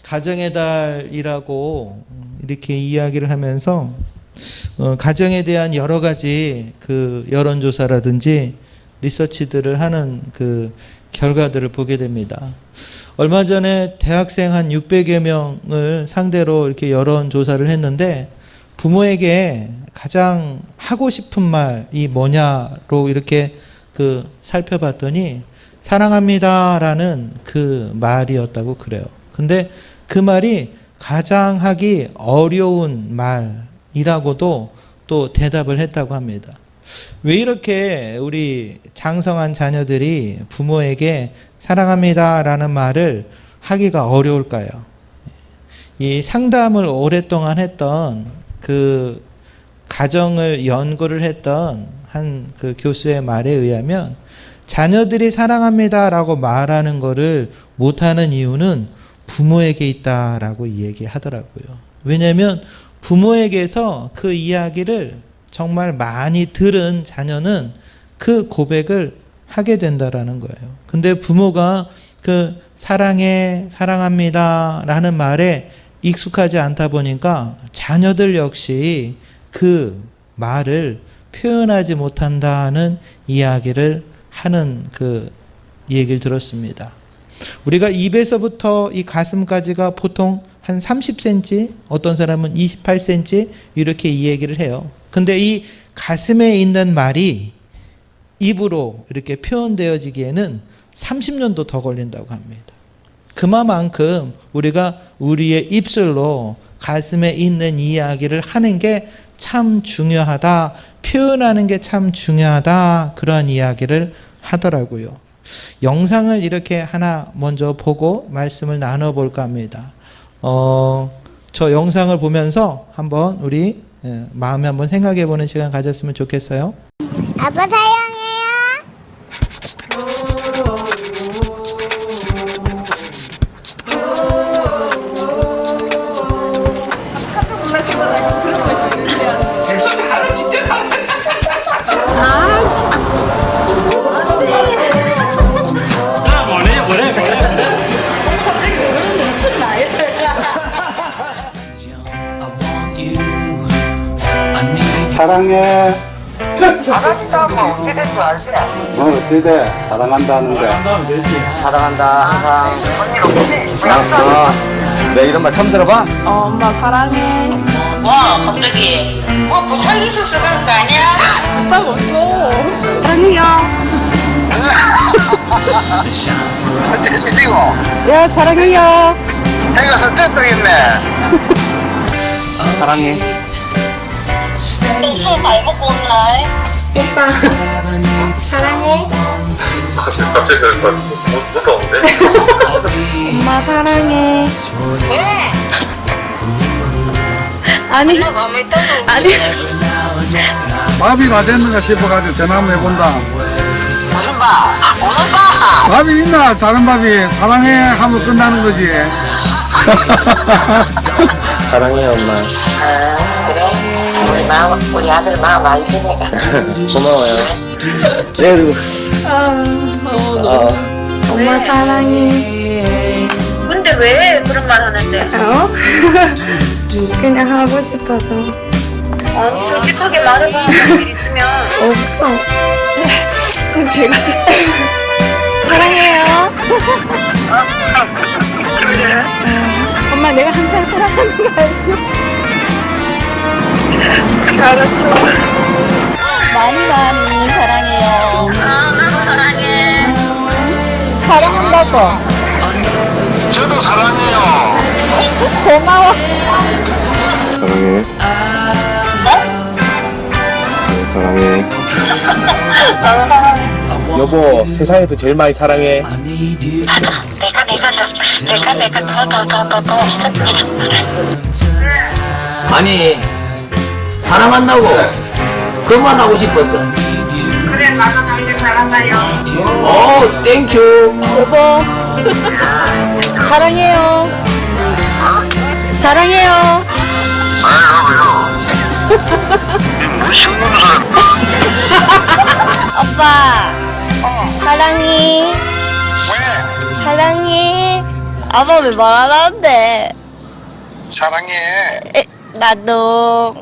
가정의 달이라고 이렇게 이야기를 하면서 가정에 대한 여러 가지 그 여론조사라든지 리서치들을 하는 그 결과들을 보게 됩니다. 얼마 전에 대학생 한 600여 명을 상대로 이렇게 여론조사를 했는데 부모에게 가장 하고 싶은 말이 뭐냐로 이렇게 그 살펴봤더니 사랑합니다라는 그 말이었다고 그래요. 근데 그 말이 가장 하기 어려운 말이라고도 또 대답을 했다고 합니다. 왜 이렇게 우리 장성한 자녀들이 부모에게 사랑합니다라는 말을 하기가 어려울까요? 이 상담을 오랫동안 했던 그 가정을 연구를 했던 한 그 교수의 말에 의하면 자녀들이 사랑합니다라고 말하는 것을 못하는 이유는 부모에게 있다라고 얘기하더라고요. 왜냐하면 부모에게서 그 이야기를 정말 많이 들은 자녀는 그 고백을 하게 된다라는 거예요. 근데 부모가 그 사랑해, 사랑합니다 라는 말에 익숙하지 않다 보니까 자녀들 역시 그 말을 표현하지 못한다는 이야기를 하는 그 얘기를 들었습니다. 우리가 입에서부터 이 가슴까지가 보통 한 30cm, 어떤 사람은 28cm 이렇게 이 얘기를 해요. 근데 이 가슴에 있는 말이 입으로 이렇게 표현되어지기에는 30년도 더 걸린다고 합니다. 그만큼 우리가 우리의 입술로 가슴에 있는 이야기를 하는 게 참 중요하다, 표현하는 게 참 중요하다, 그런 이야기를 하더라고요. 영상을 이렇게 하나 먼저 보고 말씀을 나눠볼까 합니다. 저 영상을 보면서 한번 우리 마음에 한번 생각해보는 시간 가졌으면 좋겠어요. 아빠 사랑해요. 사랑해. 사랑한다고 어떻게 된 줄 알지? 어찌 돼? 사랑한다는데. 사랑한다 항상. 언니 없지? 내 이런 말 처음 들어봐? 엄마 사랑해. 와 갑자기 부착 있었어 그런 거 아니야? 부탁 없어. 사랑해요. 어째 지고 야 사랑해요. 내가 설득 있네. 사랑해. 술 많이 먹고 온나? 오빠 사랑해. 갑자기 무서운데? 엄마 사랑해. 왜? 아니 내가 너무 있다고. 아니 밥이 다 됐는가 싶어가지고 전화 한번 해본다. 무슨 밥? 오늘 밥? 밥이 있나? 다른 밥이 사랑해 하면 끝나는 거지. 사랑해 엄마. 그래? 우리 아들 마음 알지 내가. 고마워요. 쟤도. 엄마 사랑해. 근데 왜 그런 말 하는데? 어? 그냥 하고 싶어서. 아니 솔직하게 말해봐. 일 있으면. 없어. 그럼 제가 사랑해요. 엄마 내가 항상 사랑하는 거 알죠? 알았어. 많이 사랑해요. 나도 사랑해. 사랑한다고. 저도 사랑해요. 고마워. 사랑해. 사랑해. 나도 사랑해. 여보 세상에서 제일 많이 사랑해. 내가 더. 아니 사랑한다고 그만 하고 싶었어. 그래 나도 당신 사랑해요. 오 땡큐. 여보 사랑해요. 사랑해요. 오빠 사랑해. 왜? 사랑해. 아빠 왜 말 안 하는데? 사랑해. 나도.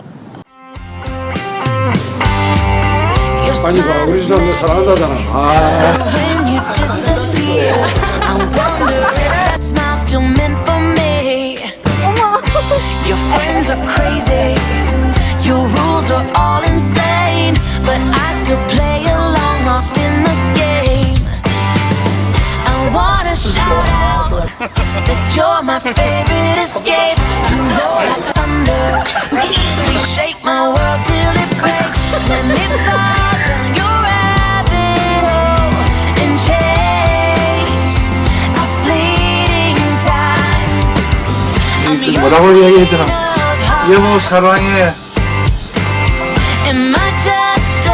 빨리 봐. 우리 집사람 너 사랑한다잖아. 아. When you disappear, I wonder if that smile's still meant for me. Your friends are crazy, your rules are all insane, but I still play along, lost in the game. I wanna shout out that you're my favorite escape. You roll like thunder, please shake my world till it breaks. Let me fall down your rabbit hole and chase a fleeting time. I'm 뭐라고 얘기했더라? 여보 사랑해. Am I just a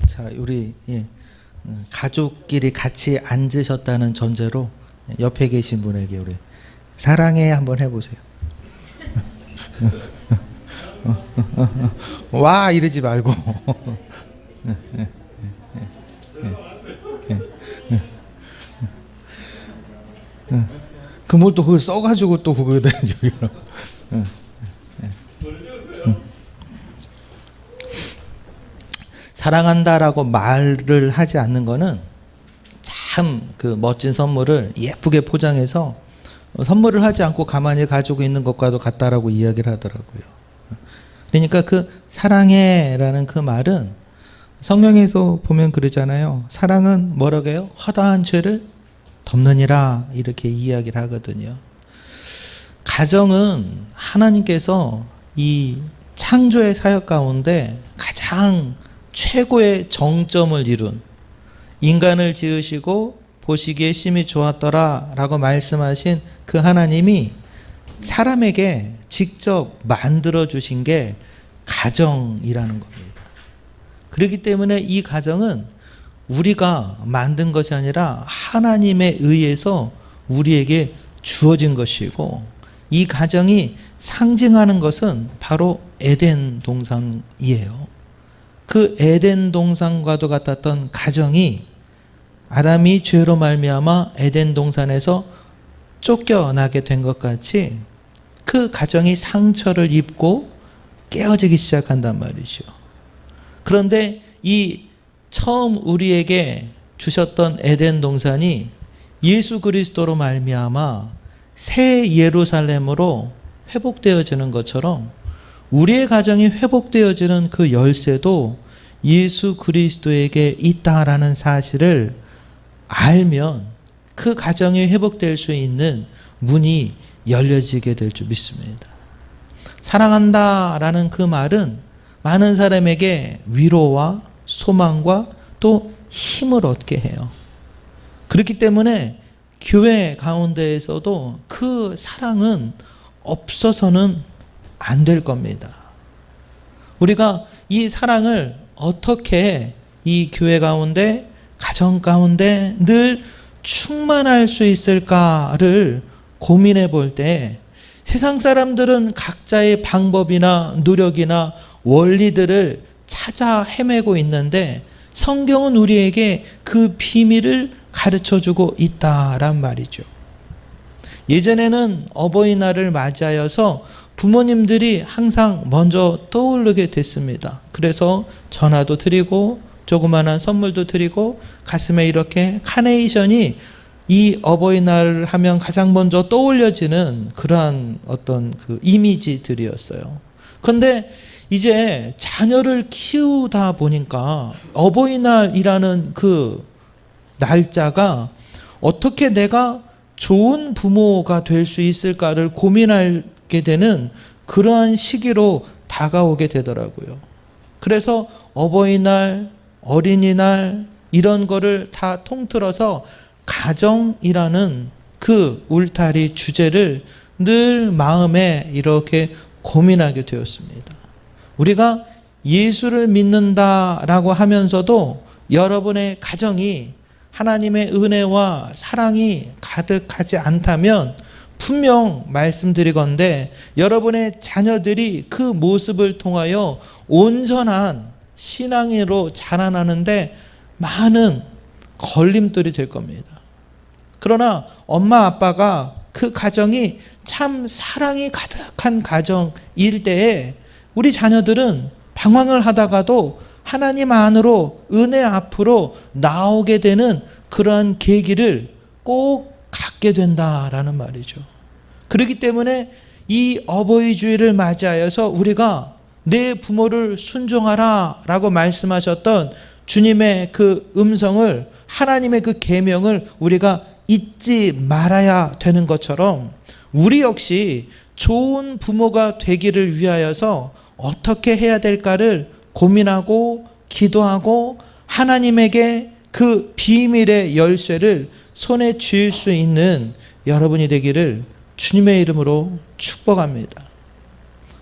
자, 우리 가족끼리 같이 앉으셨다는 전제로 옆에 계신 분에게 우리 사랑해 한번 해보세요. 와 이러지 말고. 그 뭘 또 그걸 써가지고 또 그거다 저기로. 사랑한다라고 말을 하지 않는 거는 참 그 멋진 선물을 예쁘게 포장해서 선물을 하지 않고 가만히 가지고 있는 것과도 같다라고 이야기를 하더라고요. 그러니까 그 사랑해라는 그 말은 성경에서 보면 그러잖아요. 사랑은 뭐라고 해요? 허다한 죄를 덮느니라 이렇게 이야기를 하거든요. 가정은 하나님께서 이 창조의 사역 가운데 가장 최고의 정점을 이룬 인간을 지으시고 보시기에 심히 좋았더라 라고 말씀하신 그 하나님이 사람에게 직접 만들어 주신 게 가정이라는 겁니다. 그렇기 때문에 이 가정은 우리가 만든 것이 아니라 하나님에 의해서 우리에게 주어진 것이고, 이 가정이 상징하는 것은 바로 에덴 동산이에요. 그 에덴 동산과도 같았던 가정이 아담이 죄로 말미암아 에덴 동산에서 쫓겨나게 된 것 같이 그 가정이 상처를 입고 깨어지기 시작한단 말이죠. 그런데 이 처음 우리에게 주셨던 에덴 동산이 예수 그리스도로 말미암아 새 예루살렘으로 회복되어지는 것처럼 우리의 가정이 회복되어지는 그 열쇠도 예수 그리스도에게 있다라는 사실을 알면 그 가정이 회복될 수 있는 문이 열려지게 될 줄 믿습니다. 사랑한다라는 그 말은 많은 사람에게 위로와 소망과 또 힘을 얻게 해요. 그렇기 때문에 교회 가운데에서도 그 사랑은 없어서는 안 될 겁니다. 우리가 이 사랑을 어떻게 이 교회 가운데, 가정 가운데 늘 충만할 수 있을까를 고민해 볼 때 세상 사람들은 각자의 방법이나 노력이나 원리들을 찾아 헤매고 있는데 성경은 우리에게 그 비밀을 가르쳐 주고 있다란 말이죠. 예전에는 어버이날을 맞이하여서 부모님들이 항상 먼저 떠오르게 됐습니다. 그래서 전화도 드리고 조그마한 선물도 드리고 가슴에 이렇게 카네이션이 이 어버이날을 하면 가장 먼저 떠올려지는 그러한 어떤 그 이미지들이었어요. 그런데 이제 자녀를 키우다 보니까 어버이날이라는 그 날짜가 어떻게 내가 좋은 부모가 될 수 있을까를 고민하게 되는 그러한 시기로 다가오게 되더라고요. 그래서 어버이날, 어린이날 이런 거를 다 통틀어서 가정이라는 그 울타리 주제를 늘 마음에 이렇게 고민하게 되었습니다. 우리가 예수를 믿는다라고 하면서도 여러분의 가정이 하나님의 은혜와 사랑이 가득하지 않다면 분명 말씀드리건대 여러분의 자녀들이 그 모습을 통하여 온전한 신앙으로 자라나는데 많은 걸림돌이 될 겁니다. 그러나 엄마 아빠가 그 가정이 참 사랑이 가득한 가정일 때에 우리 자녀들은 방황을 하다가도 하나님 안으로 은혜 앞으로 나오게 되는 그러한 계기를 꼭 갖게 된다라는 말이죠. 그렇기 때문에 이 어버이 주일을 맞이하여서 우리가 내 부모를 순종하라 라고 말씀하셨던 주님의 그 음성을, 하나님의 그 계명을 우리가 잊지 말아야 되는 것처럼 우리 역시 좋은 부모가 되기를 위하여서 어떻게 해야 될까를 고민하고 기도하고 하나님에게 그 비밀의 열쇠를 손에 쥘 수 있는 여러분이 되기를 주님의 이름으로 축복합니다.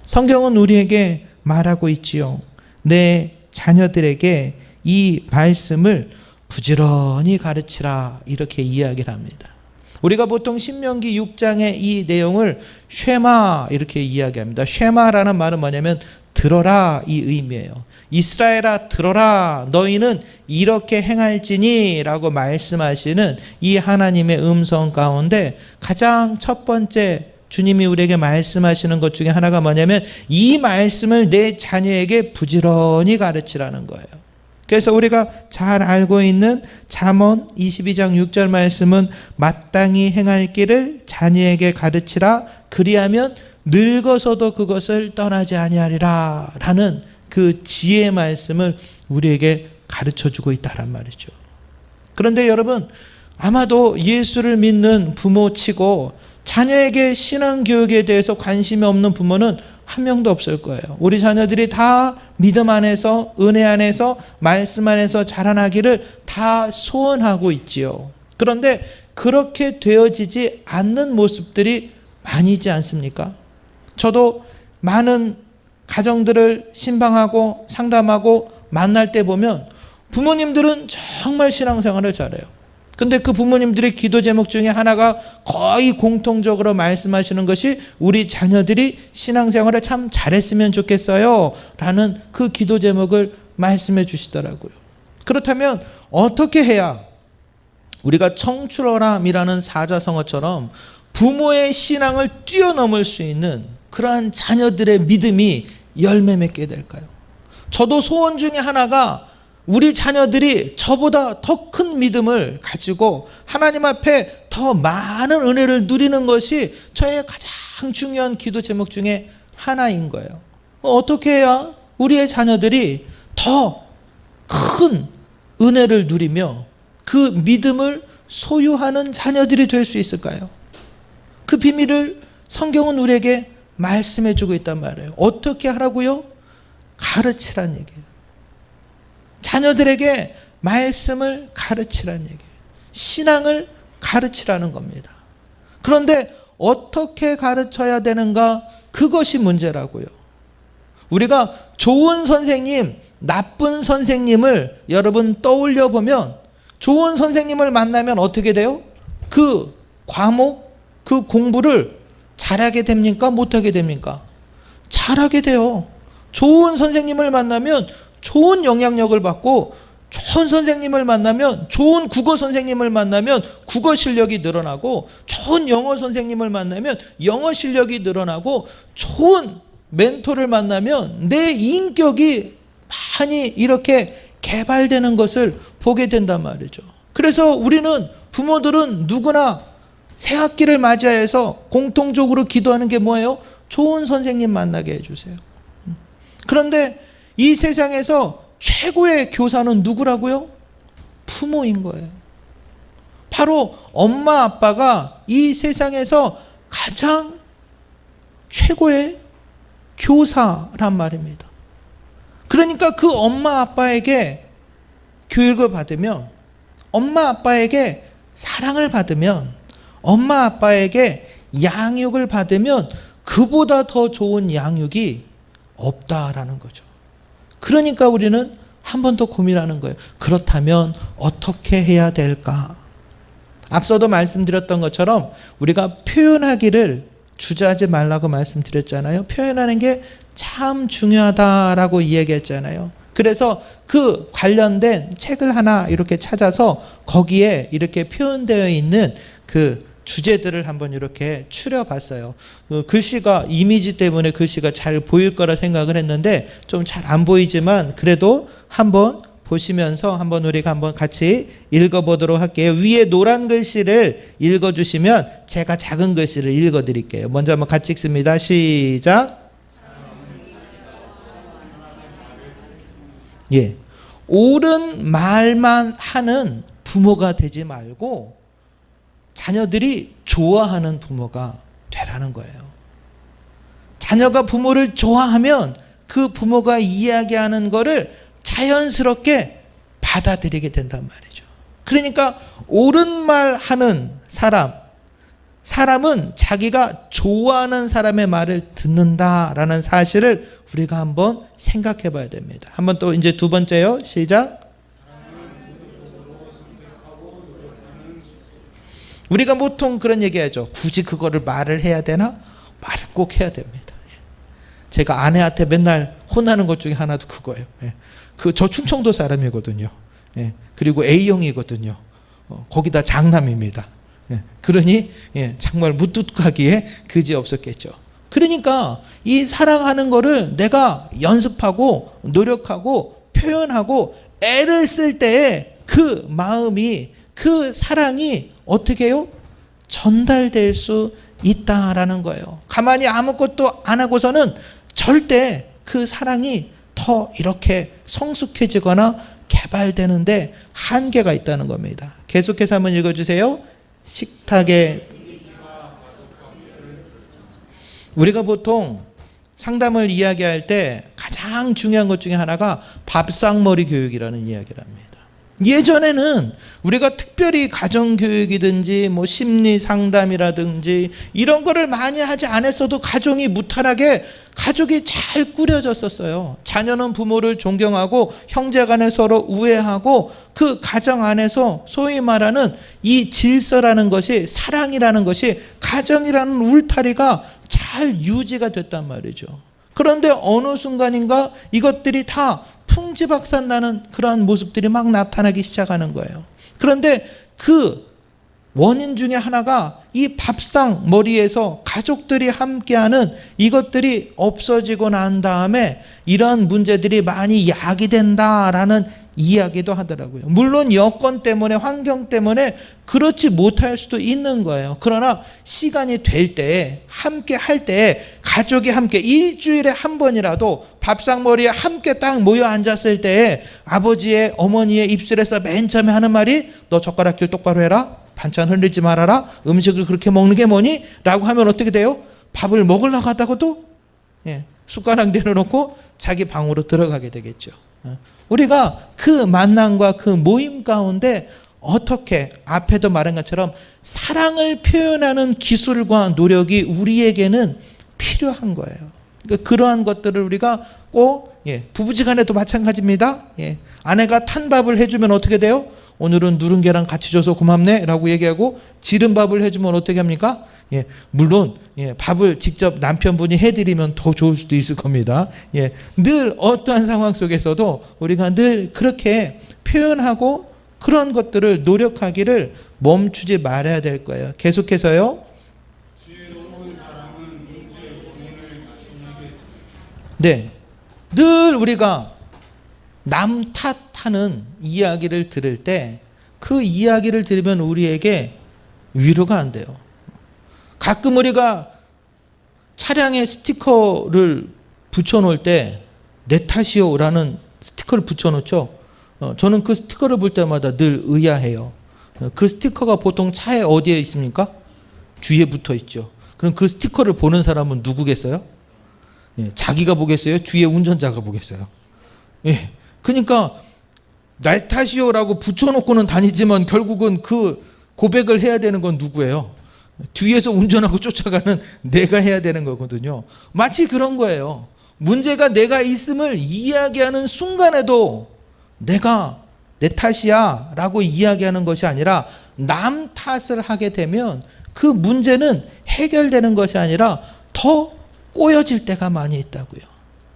성경은 우리에게 말하고 있지요. 내 자녀들에게 이 말씀을 부지런히 가르치라, 이렇게 이야기를 합니다. 우리가 보통 신명기 6장의 이 내용을 쉐마 이렇게 이야기합니다. 쉐마라는 말은 뭐냐면 들어라, 이 의미예요. 이스라엘아 들어라, 너희는 이렇게 행할지니 라고 말씀하시는 이 하나님의 음성 가운데 가장 첫 번째 주님이 우리에게 말씀하시는 것 중에 하나가 뭐냐면 이 말씀을 내 자녀에게 부지런히 가르치라는 거예요. 그래서 우리가 잘 알고 있는 잠언 22장 6절 말씀은 마땅히 행할 길을 자녀에게 가르치라, 그리하면 늙어서도 그것을 떠나지 아니하리라 라는 그 지혜의 말씀을 우리에게 가르쳐주고 있다란 말이죠. 그런데 여러분, 아마도 예수를 믿는 부모치고 자녀에게 신앙교육에 대해서 관심이 없는 부모는 한 명도 없을 거예요. 우리 자녀들이 다 믿음 안에서, 은혜 안에서, 말씀 안에서 자라나기를 다 소원하고 있지요. 그런데 그렇게 되어지지 않는 모습들이 많이지 않습니까? 저도 많은 가정들을 신방하고 상담하고 만날 때 보면 부모님들은 정말 신앙생활을 잘해요. 근데 그 부모님들의 기도 제목 중에 하나가 거의 공통적으로 말씀하시는 것이 우리 자녀들이 신앙생활을 참 잘했으면 좋겠어요 라는 그 기도 제목을 말씀해 주시더라고요. 그렇다면 어떻게 해야 우리가 청출어람이라는 사자성어처럼 부모의 신앙을 뛰어넘을 수 있는 그러한 자녀들의 믿음이 열매 맺게 될까요? 저도 소원 중에 하나가 우리 자녀들이 저보다 더 큰 믿음을 가지고 하나님 앞에 더 많은 은혜를 누리는 것이 저의 가장 중요한 기도 제목 중에 하나인 거예요. 어떻게 해야 우리의 자녀들이 더 큰 은혜를 누리며 그 믿음을 소유하는 자녀들이 될 수 있을까요? 그 비밀을 성경은 우리에게 말씀해 주고 있단 말이에요. 어떻게 하라고요? 가르치란 얘기예요. 자녀들에게 말씀을 가르치라는 얘기예요. 신앙을 가르치라는 겁니다. 그런데 어떻게 가르쳐야 되는가? 그것이 문제라고요. 우리가 좋은 선생님, 나쁜 선생님을 여러분 떠올려 보면 좋은 선생님을 만나면 어떻게 돼요? 그 과목, 그 공부를 잘하게 됩니까? 못하게 됩니까? 잘하게 돼요. 좋은 선생님을 만나면 좋은 영향력을 받고, 좋은 선생님을 만나면, 좋은 국어 선생님을 만나면 국어 실력이 늘어나고, 좋은 영어 선생님을 만나면 영어 실력이 늘어나고, 좋은 멘토를 만나면 내 인격이 많이 이렇게 개발되는 것을 보게 된단 말이죠. 그래서 우리는 부모들은 누구나 새 학기를 맞이해서 공통적으로 기도하는 게 뭐예요? 좋은 선생님 만나게 해주세요. 그런데 이 세상에서 최고의 교사는 누구라고요? 부모인 거예요. 바로 엄마 아빠가 이 세상에서 가장 최고의 교사란 말입니다. 그러니까 그 엄마 아빠에게 교육을 받으면, 엄마 아빠에게 사랑을 받으면, 엄마 아빠에게 양육을 받으면 그보다 더 좋은 양육이 없다라는 거죠. 그러니까 우리는 한 번 더 고민하는 거예요. 그렇다면 어떻게 해야 될까? 앞서도 말씀드렸던 것처럼 우리가 표현하기를 주저하지 말라고 말씀드렸잖아요. 표현하는 게 참 중요하다라고 이야기했잖아요. 그래서 그 관련된 책을 하나 이렇게 찾아서 거기에 이렇게 표현되어 있는 그 주제들을 한번 이렇게 추려봤어요. 그 글씨가 이미지 때문에 글씨가 잘 보일 거라 생각을 했는데 좀 잘 안 보이지만 그래도 한번 보시면서 한번 우리가 한번 같이 읽어보도록 할게요. 위에 노란 글씨를 읽어주시면 제가 작은 글씨를 읽어드릴게요. 먼저 한번 같이 읽습니다. 시작. 예, 옳은 말만 하는 부모가 되지 말고 자녀들이 좋아하는 부모가 되라는 거예요. 자녀가 부모를 좋아하면 그 부모가 이야기하는 거를 자연스럽게 받아들이게 된단 말이죠. 그러니까 옳은 말 하는 사람은 자기가 좋아하는 사람의 말을 듣는다라는 사실을 우리가 한번 생각해 봐야 됩니다. 한번 또 이제 두 번째요. 시작. 우리가 보통 그런 얘기하죠. 굳이 그거를 말을 해야 되나? 말을 꼭 해야 됩니다. 제가 아내한테 맨날 혼나는 것 중에 하나도 그거예요. 저 충청도 사람이거든요. 그리고 A형이거든요. 거기다 장남입니다. 그러니 정말 무뚝하기에 그지없었겠죠. 그러니까 이 사랑하는 거를 내가 연습하고 노력하고 표현하고 애를 쓸 때에 그 마음이 그 사랑이 어떻게 해요? 전달될 수 있다라는 거예요. 가만히 아무것도 안 하고서는 절대 그 사랑이 더 이렇게 성숙해지거나 개발되는데 한계가 있다는 겁니다. 계속해서 한번 읽어주세요. 식탁에 우리가 보통 상담을 이야기할 때 가장 중요한 것 중에 하나가 밥상머리 교육이라는 이야기를 합니다. 예전에는 우리가 특별히 가정교육이든지 뭐 심리 상담이라든지 이런 거를 많이 하지 않았어도 가정이 무탈하게 가족이 잘 꾸려졌었어요. 자녀는 부모를 존경하고 형제간에 서로 우애하고 그 가정 안에서 소위 말하는 이 질서라는 것이 사랑이라는 것이 가정이라는 울타리가 잘 유지가 됐단 말이죠. 그런데 어느 순간인가 이것들이 다 풍지박산 나는 그러한 모습들이 막 나타나기 시작하는 거예요. 그런데 그 원인 중에 하나가 이 밥상 머리에서 가족들이 함께하는 이것들이 없어지고 난 다음에 이러한 문제들이 많이 야기된다라는 이야기도 하더라고요. 물론 여건 때문에 환경 때문에 그렇지 못할 수도 있는 거예요. 그러나 시간이 될 때 함께 할 때 가족이 함께 일주일에 한 번이라도 밥상머리에 함께 딱 모여 앉았을 때 아버지의 어머니의 입술에서 맨 처음에 하는 말이 너 젓가락질 똑바로 해라. 반찬 흘리지 말아라. 음식을 그렇게 먹는 게 뭐니? 라고 하면 어떻게 돼요? 밥을 먹으려고 하다가도 숟가락 내려놓고 자기 방으로 들어가게 되겠죠. 우리가 그 만남과 그 모임 가운데 어떻게 앞에도 말한 것처럼 사랑을 표현하는 기술과 노력이 우리에게는 필요한 거예요. 그러니까 그러한 것들을 우리가 꼭 부부지간에도 마찬가지입니다. 아내가 탄 밥을 해주면 어떻게 돼요? 오늘은 누른 계란 같이 줘서 고맙네 라고 얘기하고 지른 밥을 해주면 어떻게 합니까? 물론 밥을 직접 남편분이 해드리면 더 좋을 수도 있을 겁니다. 늘 어떠한 상황 속에서도 우리가 늘 그렇게 표현하고 그런 것들을 노력하기를 멈추지 말아야 될 거예요. 계속해서요. 늘 우리가 남 탓하는 이야기를 들을 때 그 이야기를 들으면 우리에게 위로가 안 돼요. 가끔 우리가 차량에 스티커를 붙여놓을 때 내 탓이요라는 스티커를 붙여놓죠. 저는 그 스티커를 볼 때마다 늘 의아해요. 그 스티커가 보통 차에 어디에 있습니까? 뒤에 붙어 있죠. 그럼 그 스티커를 보는 사람은 누구겠어요? 자기가 보겠어요? 뒤에 운전자가 보겠어요? 그러니까 내 탓이요라고 붙여놓고는 다니지만 결국은 그 고백을 해야 되는 건 누구예요? 뒤에서 운전하고 쫓아가는 내가 해야 되는 거거든요. 마치 그런 거예요. 문제가 내가 있음을 이야기하는 순간에도 내가 내 탓이야 라고 이야기하는 것이 아니라 남 탓을 하게 되면 그 문제는 해결되는 것이 아니라 더 꼬여질 때가 많이 있다고요.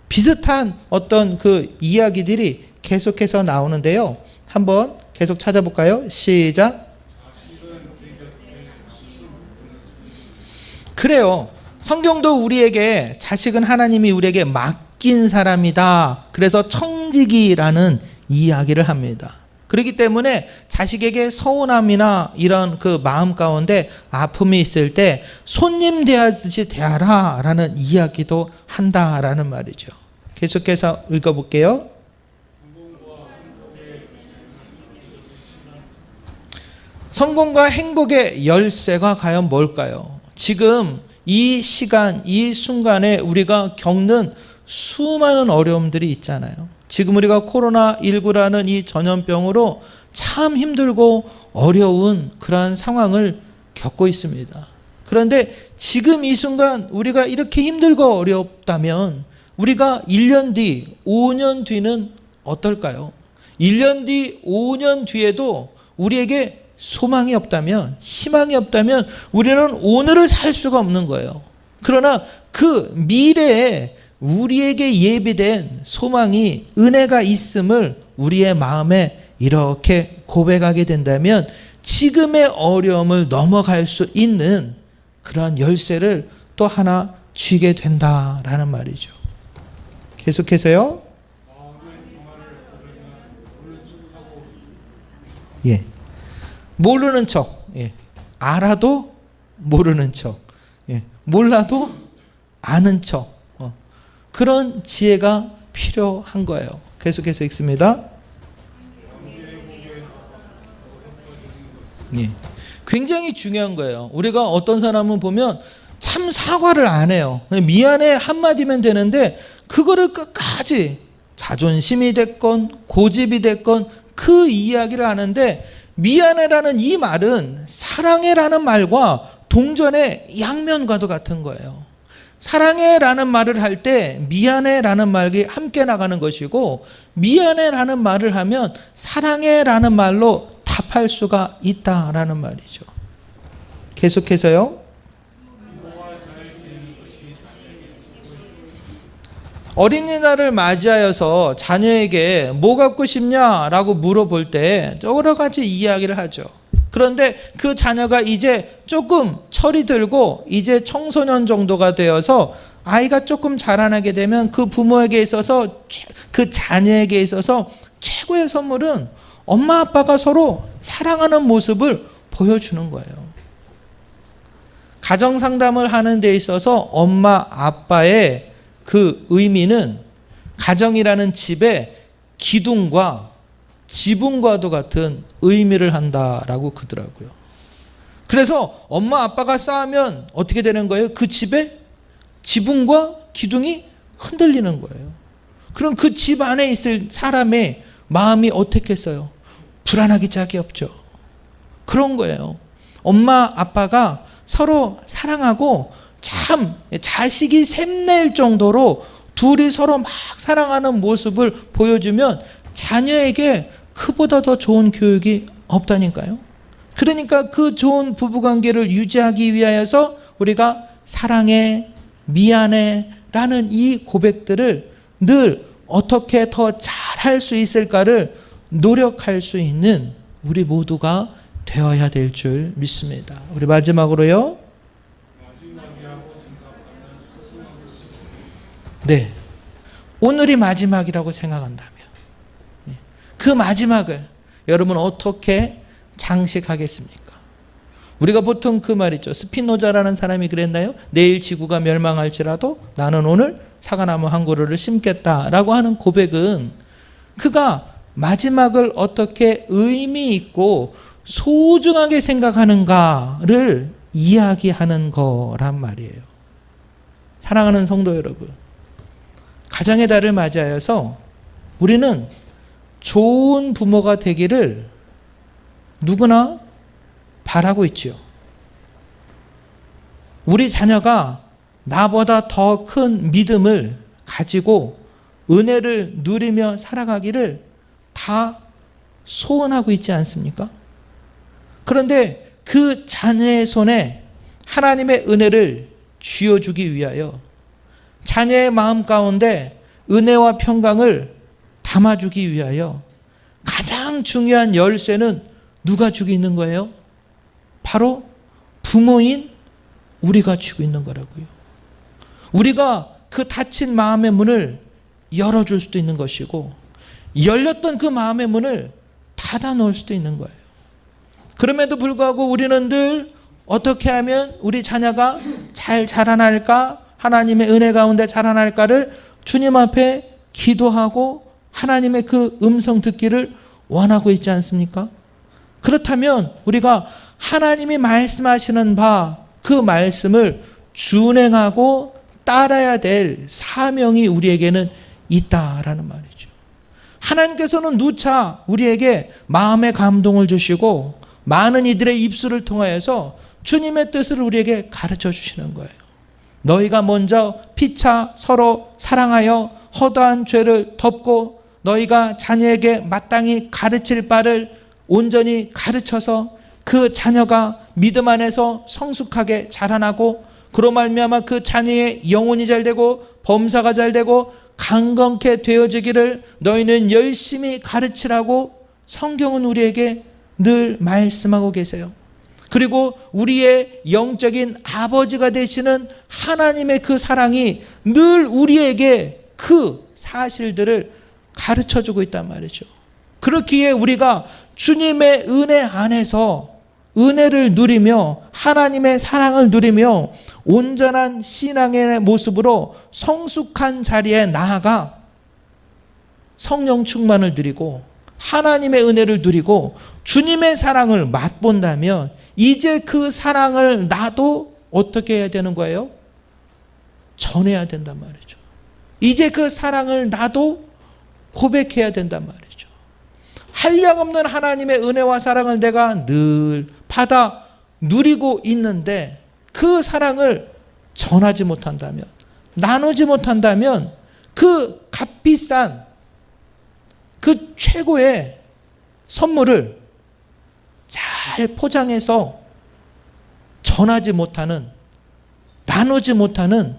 비슷한 어떤 그 이야기들이 계속해서 나오는데요. 한번 계속 찾아볼까요? 시작. 그래요. 성경도 우리에게 자식은 하나님이 우리에게 맡긴 사람이다. 그래서 청지기라는 이야기를 합니다. 그렇기 때문에 자식에게 서운함이나 이런 그 마음 가운데 아픔이 있을 때 손님 대하듯이 대하라 라는 이야기도 한다라는 말이죠. 계속해서 읽어볼게요. 성공과 행복의 열쇠가 과연 뭘까요? 지금 이 시간, 이 순간에 우리가 겪는 수많은 어려움들이 있잖아요. 지금 우리가 코로나19라는 이 전염병으로 참 힘들고 어려운 그러한 상황을 겪고 있습니다. 그런데 지금 이 순간 우리가 이렇게 힘들고 어렵다면 우리가 1년 뒤, 5년 뒤는 어떨까요? 1년 뒤, 5년 뒤에도 우리에게 소망이 없다면, 희망이 없다면 우리는 오늘을 살 수가 없는 거예요. 그러나 그 미래에 우리에게 예비된 소망이, 은혜가 있음을 우리의 마음에 이렇게 고백하게 된다면 지금의 어려움을 넘어갈 수 있는 그런 열쇠를 또 하나 쥐게 된다라는 말이죠. 계속해서요. 예. 모르는 척. 예. 알아도 모르는 척. 예. 몰라도 아는 척. 그런 지혜가 필요한 거예요. 계속해서 읽습니다. 예. 굉장히 중요한 거예요. 우리가 어떤 사람은 보면 참 사과를 안 해요. 미안해 한마디면 되는데 그거를 끝까지 자존심이 됐건 고집이 됐건 그 이야기를 하는데, 미안해라는 이 말은 사랑해라는 말과 동전의 양면과도 같은 거예요. 사랑해라는 말을 할 때 미안해라는 말이 함께 나가는 것이고, 미안해라는 말을 하면 사랑해라는 말로 답할 수가 있다라는 말이죠. 계속해서요. 어린이날을 맞이하여서 자녀에게 뭐 갖고 싶냐라고 물어볼 때 여러 가지 이야기를 하죠. 그런데 그 자녀가 이제 조금 철이 들고 이제 청소년 정도가 되어서 아이가 조금 자라나게 되면 그 부모에게 있어서, 그 자녀에게 있어서 최고의 선물은 엄마 아빠가 서로 사랑하는 모습을 보여주는 거예요. 가정 상담을 하는 데 있어서 엄마 아빠의 그 의미는 가정이라는 집의 기둥과 지붕과도 같은 의미를 한다라고 그러더라고요. 그래서 엄마 아빠가 싸우면 어떻게 되는 거예요? 그 집의 지붕과 기둥이 흔들리는 거예요. 그럼 그 집 안에 있을 사람의 마음이 어떻겠어요? 불안하기 짝이 없죠. 그런 거예요. 엄마 아빠가 서로 사랑하고 참 자식이 샘낼 정도로 둘이 서로 막 사랑하는 모습을 보여주면 자녀에게 그보다 더 좋은 교육이 없다니까요. 그러니까 그 좋은 부부관계를 유지하기 위하여서 우리가 사랑해, 미안해 라는 이 고백들을 늘 어떻게 더 잘할 수 있을까를 노력할 수 있는 우리 모두가 되어야 될 줄 믿습니다. 우리 마지막으로요. 네, 오늘이 마지막이라고 생각한다면 그 마지막을 여러분 어떻게 장식하겠습니까? 우리가 보통 그 말이죠. 스피노자라는 사람이 그랬나요? 내일 지구가 멸망할지라도 나는 오늘 사과나무 한 그루를 심겠다라고 하는 고백은 그가 마지막을 어떻게 의미 있고 소중하게 생각하는가를 이야기하는 거란 말이에요. 사랑하는 성도 여러분, 가정의 달을 맞이하여서 우리는 좋은 부모가 되기를 누구나 바라고 있죠. 우리 자녀가 나보다 더 큰 믿음을 가지고 은혜를 누리며 살아가기를 다 소원하고 있지 않습니까? 그런데 그 자녀의 손에 하나님의 은혜를 쥐어주기 위하여 자녀의 마음 가운데 은혜와 평강을 담아주기 위하여 가장 중요한 열쇠는 누가 쥐고 있는 거예요? 바로 부모인 우리가 쥐고 있는 거라고요. 우리가 그 닫힌 마음의 문을 열어줄 수도 있는 것이고 열렸던 그 마음의 문을 닫아 놓을 수도 있는 거예요. 그럼에도 불구하고 우리는 늘 어떻게 하면 우리 자녀가 잘 자라날까, 하나님의 은혜 가운데 자라날까를 주님 앞에 기도하고 하나님의 그 음성 듣기를 원하고 있지 않습니까? 그렇다면 우리가 하나님이 말씀하시는 바 그 말씀을 준행하고 따라야 될 사명이 우리에게는 있다라는 말이죠. 하나님께서는 누차 우리에게 마음의 감동을 주시고 많은 이들의 입술을 통하여서 주님의 뜻을 우리에게 가르쳐 주시는 거예요. 너희가 먼저 피차 서로 사랑하여 허다한 죄를 덮고 너희가 자녀에게 마땅히 가르칠 바를 온전히 가르쳐서 그 자녀가 믿음 안에서 성숙하게 자라나고 그로 말미암아 그 자녀의 영혼이 잘되고 범사가 잘되고 강건케 되어지기를 너희는 열심히 가르치라고 성경은 우리에게 늘 말씀하고 계세요. 그리고 우리의 영적인 아버지가 되시는 하나님의 그 사랑이 늘 우리에게 그 사실들을 가르쳐주고 있단 말이죠. 그렇기에 우리가 주님의 은혜 안에서 은혜를 누리며 하나님의 사랑을 누리며 온전한 신앙의 모습으로 성숙한 자리에 나아가 성령 충만을 누리고 하나님의 은혜를 누리고 주님의 사랑을 맛본다면 이제 그 사랑을 나도 어떻게 해야 되는 거예요? 전해야 된단 말이죠. 이제 그 사랑을 나도 고백해야 된단 말이죠. 한량없는 하나님의 은혜와 사랑을 내가 늘 받아 누리고 있는데 그 사랑을 전하지 못한다면, 나누지 못한다면 그 값비싼 그 최고의 선물을 잘 포장해서 전하지 못하는, 나누지 못하는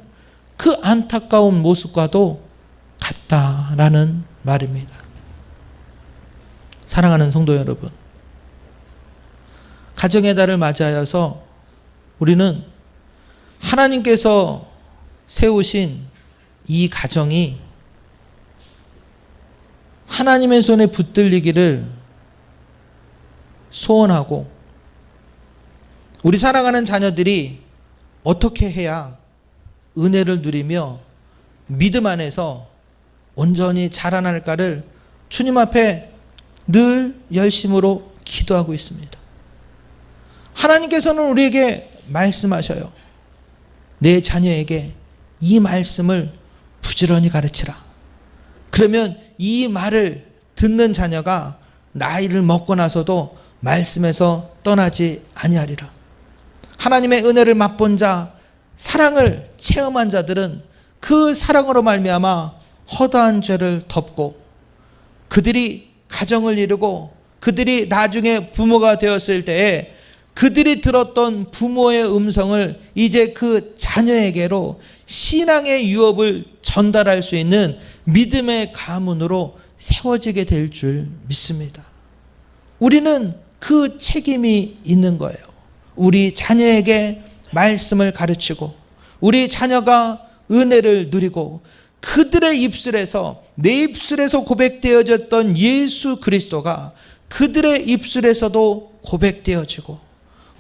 그 안타까운 모습과도 같다라는 말입니다. 사랑하는 성도 여러분, 가정의 달을 맞이하여서 우리는 하나님께서 세우신 이 가정이 하나님의 손에 붙들리기를 소원하고 우리 사랑하는 자녀들이 어떻게 해야 은혜를 누리며 믿음 안에서 온전히 자라날까를 주님 앞에 늘 열심으로 기도하고 있습니다. 하나님께서는 우리에게 말씀하셔요. 내 자녀에게 이 말씀을 부지런히 가르치라. 그러면 이 말을 듣는 자녀가 나이를 먹고 나서도 말씀에서 떠나지 아니하리라. 하나님의 은혜를 맛본 자, 사랑을 체험한 자들은 그 사랑으로 말미암아 허다한 죄를 덮고 그들이 가정을 이루고 그들이 나중에 부모가 되었을 때에 그들이 들었던 부모의 음성을 이제 그 자녀에게로 신앙의 유업을 전달할 수 있는 믿음의 가문으로 세워지게 될 줄 믿습니다. 우리는 그 책임이 있는 거예요. 우리 자녀에게 말씀을 가르치고 우리 자녀가 은혜를 누리고 그들의 입술에서, 내 입술에서 고백되어졌던 예수 그리스도가 그들의 입술에서도 고백되어지고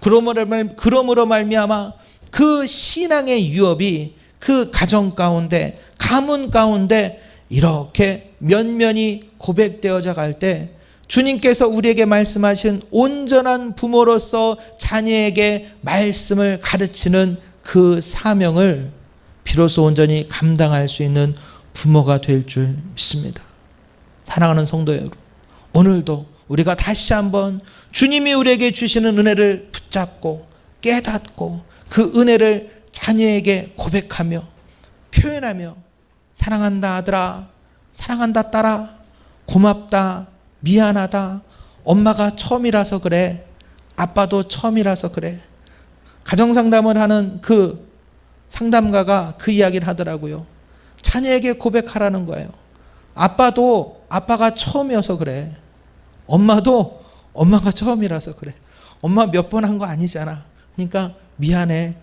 그러므로 말미암아 그 신앙의 유업이 그 가정 가운데, 가문 가운데 이렇게 면면이 고백되어져 갈 때 주님께서 우리에게 말씀하신 온전한 부모로서 자녀에게 말씀을 가르치는 그 사명을 비로소 온전히 감당할 수 있는 부모가 될 줄 믿습니다. 사랑하는 성도 여러분, 오늘도 우리가 다시 한번 주님이 우리에게 주시는 은혜를 붙잡고 깨닫고 그 은혜를 자녀에게 고백하며 표현하며 사랑한다 아들아, 사랑한다 딸아, 고맙다, 미안하다, 엄마가 처음이라서 그래, 아빠도 처음이라서 그래. 가정상담을 하는 그 상담가가 그 이야기를 하더라고요. 자녀에게 고백하라는 거예요. 아빠도 아빠가 처음이어서 그래. 엄마도 엄마가 처음이라서 그래. 엄마 몇 번 한 거 아니잖아. 그러니까 미안해.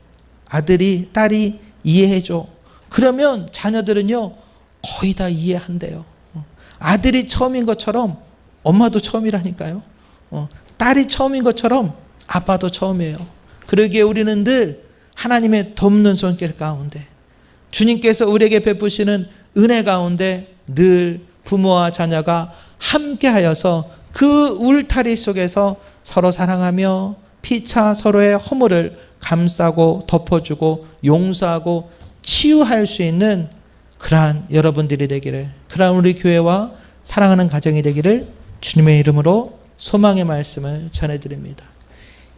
아들이, 딸이 이해해줘. 그러면 자녀들은요, 거의 다 이해한대요. 아들이 처음인 것처럼 엄마도 처음이라니까요. 딸이 처음인 것처럼 아빠도 처음이에요. 그러기에 우리는 늘 하나님의 돕는 손길 가운데, 주님께서 우리에게 베푸시는 은혜 가운데 늘 부모와 자녀가 함께하여서 그 울타리 속에서 서로 사랑하며 피차 서로의 허물을 감싸고 덮어주고 용서하고 치유할 수 있는 그러한 여러분들이 되기를, 그러한 우리 교회와 사랑하는 가정이 되기를 주님의 이름으로 소망의 말씀을 전해드립니다.